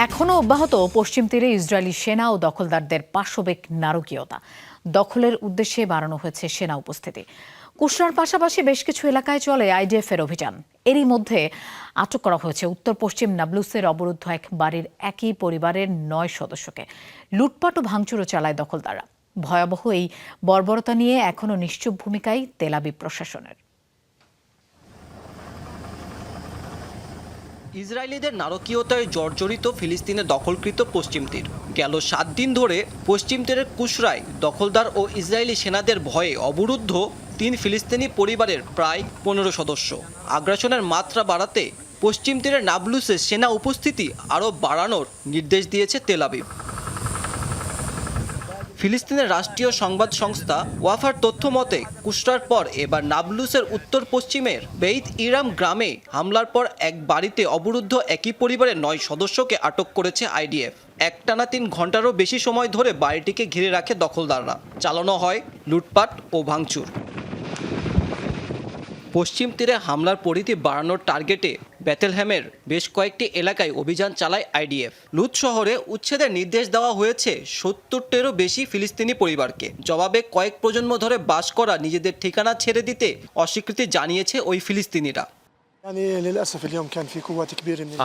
এখনও অব্যাহত পশ্চিম তীরে ইসরায়েলি সেনা ও দখলদারদের পাশবিক নারকীয়তা। দখলের উদ্দেশ্যে বাড়ানো হয়েছে সেনা উপস্থিতি। কুশরার পাশাপাশি বেশ কিছু এলাকায় চলে আইডিএফের অভিযান। এরই মধ্যে আটক করা হয়েছে উত্তর পশ্চিম নাবলুসের অবরুদ্ধ এক বাড়ির একই পরিবারের 9 সদস্যকে। লুটপাট ও ভাঙচুরও চালায় দখলদাররা। ভয়াবহ এই বর্বরতা নিয়ে এখনও নিশ্চুপ ভূমিকায় তেল আবিব প্রশাসনের। ইসরায়েলিদের নারকীয়তায় জর্জরিত ফিলিস্তিনের দখলকৃত পশ্চিম তীর। গেল 7 দিন ধরে পশ্চিম তীরের কুশরায় দখলদার ও ইসরায়েলি সেনাদের ভয়ে অবরুদ্ধ 3 ফিলিস্তিনি পরিবারের প্রায় 15 সদস্য। আগ্রাসনের মাত্রা বাড়াতে পশ্চিম তীরের নাবলুসে সেনা উপস্থিতি আরও বাড়ানোর নির্দেশ দিয়েছে তেল আবিব। ফিলিস্তিনের রাষ্ট্রীয় সংবাদ সংস্থা ওয়াফার তথ্য মতে কুশরার পর এবার নাবলুসের উত্তর পশ্চিমের বেইত ইরাম গ্রামে হামলার পর এক বাড়িতে অবরুদ্ধ একই পরিবারের 9 সদস্যকে আটক করেছে আইডিএফ। একটানা 3 ঘন্টারও বেশি সময় ধরে বাড়িটিকে ঘিরে রাখে দখলদাররা। চালানো হয় লুটপাট ও ভাঙচুর। পশ্চিম তীরে হামলার পরিধি বাড়ানোর টার্গেটে বেথেলহেমের বেশ কয়েকটি এলাকায় অভিযান চালায় আইডিএফ। লুদ শহরে উচ্ছেদের নির্দেশ দেওয়া হয়েছে 70টিরও বেশি ফিলিস্তিনি পরিবারকে। জবাবে কয়েক প্রজন্ম ধরে বাস করা নিজেদের ঠিকানা ছেড়ে দিতে অস্বীকৃতি জানিয়েছে ওই ফিলিস্তিনিরা।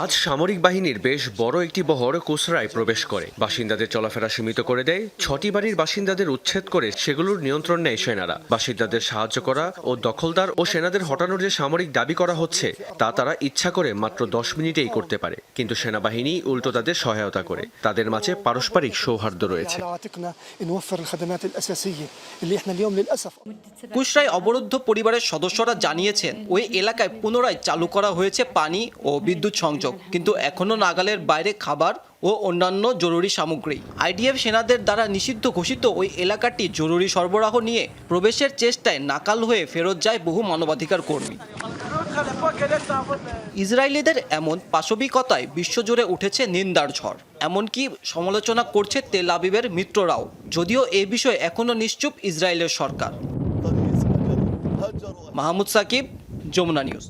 আজ সামরিক বাহিনীর বেশ বড় একটি বহর কুশরায় প্রবেশ করে বাসিন্দাদের চলাফেরা সীমিত করে দেয়। 6টি বাড়ির বাসিন্দাদের উচ্ছেদ করে সেগুলোর নিয়ন্ত্রণ নেয় সেনারা। বাসিন্দাদের সাহায্য করা ও দখলদার ও সেনাদের হটানোর যে সামরিক দাবি করা হচ্ছে তা তারা ইচ্ছা করে মাত্র 10 মিনিটেই করতে পারে, কিন্তু সেনাবাহিনী উল্টো তাদের সহায়তা করে। তাদের মাঝে পারস্পরিক সৌহার্দ্য রয়েছে। কুশরায় অবরুদ্ধ পরিবারের সদস্যরা জানিয়েছেন ওই এলাকায় পুনরায় চালু করা হয়েছে পানি ও বিদ্যুৎ সংযোগ, কিন্তু এখনো নাগালের বাইরে খাবার ও অন্যান্য জরুরি সামগ্রী। আইডিএফ সেনাদের দ্বারা নিষিদ্ধ ঘোষিত ওই এলাকাটি জরুরি সরবরাহ নিয়ে প্রবেশের চেষ্টায় নাকাল হয়ে ফেরত যায় বহু মানবাধিকার কর্মী। ইসরায়েলিদের এমন পাশবিকতায় বিশ্বজুড়ে উঠেছে নিন্দার ঝড়। এমনকি সমালোচনা করছে তেল আবিবের মিত্ররাও, যদিও এ বিষয়ে এখনো নিশ্চুপ ইসরায়েলের সরকার। মাহমুদ সাকিব, যমুনা নিউজ।